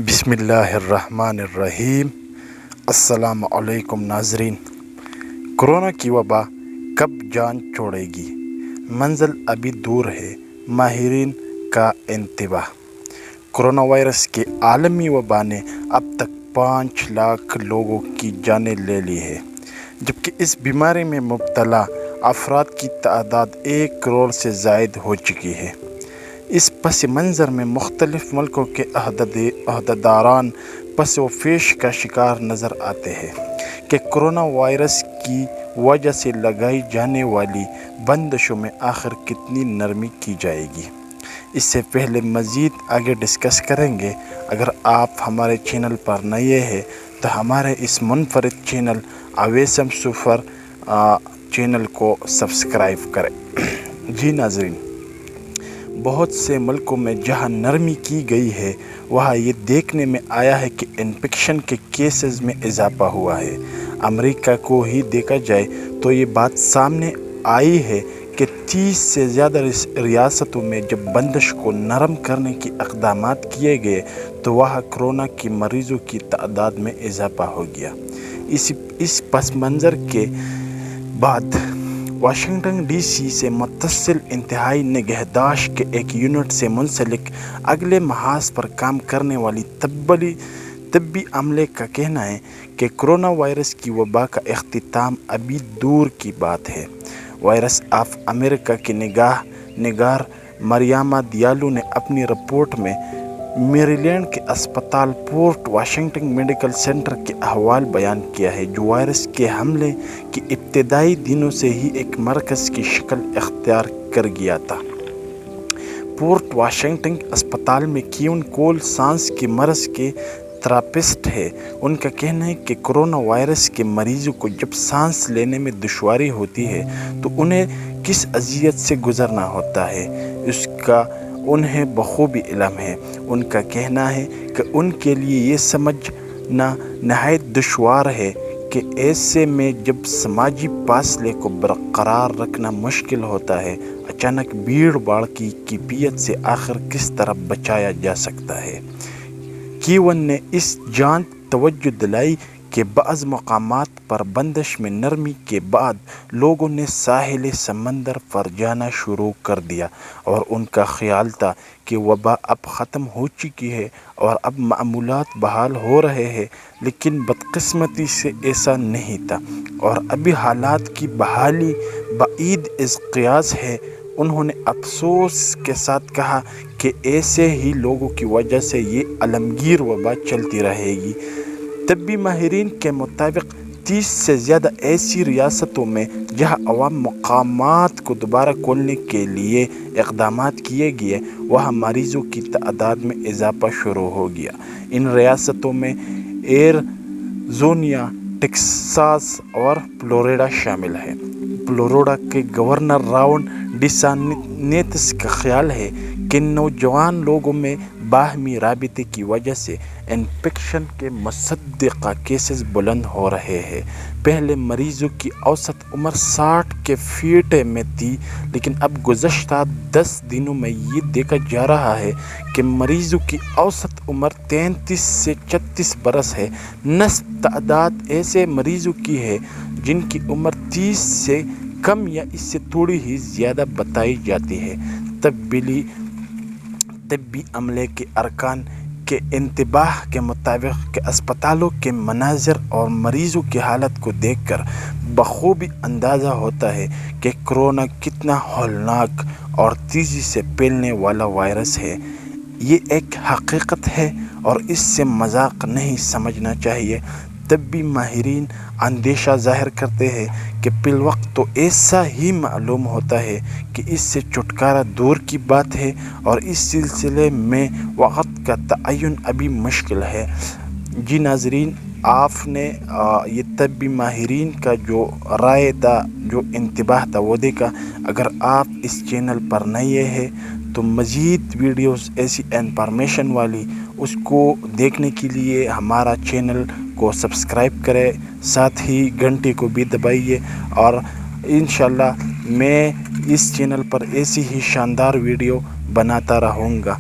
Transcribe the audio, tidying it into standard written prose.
بسم اللہ الرحمن الرحیم۔ السلام علیکم ناظرین۔ کورونا کی وبا کب جان چھوڑے گی؟ منزل ابھی دور ہے، ماہرین کا انتباہ۔ کورونا وائرس کے عالمی وبا نے اب تک 5 لاکھ لوگوں کی جانیں لے لی ہے، جبکہ اس بیماری میں مبتلا افراد کی تعداد 1 کروڑ سے زائد ہو چکی ہے۔ اس پس منظر میں مختلف ملکوں کے عہدیداران پس و پیش کا شکار نظر آتے ہیں کہ کورونا وائرس کی وجہ سے لگائی جانے والی بندشوں میں آخر کتنی نرمی کی جائے گی۔ اس سے پہلے مزید آگے ڈسکس کریں گے، اگر آپ ہمارے چینل پر نئے ہیں تو ہمارے اس منفرد چینل اویسم سفر چینل کو سبسکرائب کریں۔ جی ناظرین، بہت سے ملکوں میں جہاں نرمی کی گئی ہے، وہاں یہ دیکھنے میں آیا ہے کہ انفیکشن کے کیسز میں اضافہ ہوا ہے۔ امریکہ کو ہی دیکھا جائے تو یہ بات سامنے آئی ہے کہ 30 سے زیادہ ریاستوں میں جب بندش کو نرم کرنے کے اقدامات کیے گئے تو وہاں کورونا کے مریضوں کی تعداد میں اضافہ ہو گیا۔ اس پس منظر کے بعد واشنگٹن ڈی سی سے متصل انتہائی نگہداشت کے ایک یونٹ سے منسلک اگلے محاذ پر کام کرنے والی طبی عملے کا کہنا ہے کہ کورونا وائرس کی وبا کا اختتام ابھی دور کی بات ہے۔ وائرس آف امریکہ کے نگار مریاما دیالو نے اپنی رپورٹ میں میریلینڈ کے اسپتال پورٹ واشنگٹن میڈیکل سینٹر کے احوال بیان کیا ہے، جو وائرس کے حملے کے ابتدائی دنوں سے ہی ایک مرکز کی شکل اختیار کر گیا تھا۔ پورٹ واشنگٹن اسپتال میں کیون کول سانس کے مرض کے تھراپسٹ ہے۔ ان کا کہنا ہے کہ کورونا وائرس کے مریضوں کو جب سانس لینے میں دشواری ہوتی ہے تو انہیں کس اذیت سے گزرنا ہوتا ہے، اس کا انہیں بخوبی علم ہے۔ ان کا کہنا ہے کہ ان کے لیے یہ سمجھنا نہایت دشوار ہے کہ ایسے میں جب سماجی فاصلے کو برقرار رکھنا مشکل ہوتا ہے، اچانک بھیڑ بھاڑ کی کیفیت سے آخر کس طرح بچایا جا سکتا ہے۔ کیون نے اس جانچ توجہ دلائی کہ بعض مقامات پر بندش میں نرمی کے بعد لوگوں نے ساحل سمندر پر جانا شروع کر دیا اور ان کا خیال تھا کہ وبا اب ختم ہو چکی ہے اور اب معمولات بحال ہو رہے ہیں، لیکن بدقسمتی سے ایسا نہیں تھا اور ابھی حالات کی بحالی بعید از قیاس ہے۔ انہوں نے افسوس کے ساتھ کہا کہ ایسے ہی لوگوں کی وجہ سے یہ عالمگیر وبا چلتی رہے گی۔ طبی ماہرین کے مطابق 30 سے زیادہ ایسی ریاستوں میں جہاں عوام مقامات کو دوبارہ کھولنے کے لیے اقدامات کیے گئے، وہاں مریضوں کی تعداد میں اضافہ شروع ہو گیا۔ ان ریاستوں میں ایرزونا، ٹیکساس اور فلوریڈا شامل ہیں۔ فلوریڈا کے گورنر رون ڈی سانٹس کا خیال ہے کہ نوجوان لوگوں میں باہمی رابطے کی وجہ سے انفیکشن کے مصدقہ کیسز بلند ہو رہے ہیں۔ پہلے مریضوں کی اوسط عمر 60 کے فیصد میں تھی، لیکن اب گزشتہ 10 دنوں میں یہ دیکھا جا رہا ہے کہ مریضوں کی اوسط عمر 33 سے 36 برس ہے۔ نصف تعداد ایسے مریضوں کی ہے جن کی عمر 30 سے کم یا اس سے تھوڑی ہی زیادہ بتائی جاتی ہے۔ طبی عملے کے ارکان کے انتباہ کے مطابق کہ اسپتالوں کے مناظر اور مریضوں کی حالت کو دیکھ کر بخوبی اندازہ ہوتا ہے کہ کورونا کتنا ہولناک اور تیزی سے پھیلنے والا وائرس ہے۔ یہ ایک حقیقت ہے اور اس سے مذاق نہیں سمجھنا چاہیے۔ طبی ماہرین اندیشہ ظاہر کرتے ہیں کہ فی الوقت تو ایسا ہی معلوم ہوتا ہے کہ اس سے چھٹکارا دور کی بات ہے اور اس سلسلے میں وقت کا تعین ابھی مشکل ہے۔ جی ناظرین، آپ نے یہ طبی ماہرین کا جو رائے تھا، جو انتباہ تھا، وہ دیکھا۔ اگر آپ اس چینل پر نئے ہیں تو مزید ویڈیوز ایسی انفارمیشن والی اس کو دیکھنے کے لیے ہمارا چینل کو سبسکرائب کریں، ساتھ ہی گھنٹی کو بھی دبائیے، اور انشاءاللہ میں اس چینل پر ایسی ہی شاندار ویڈیو بناتا رہوں گا۔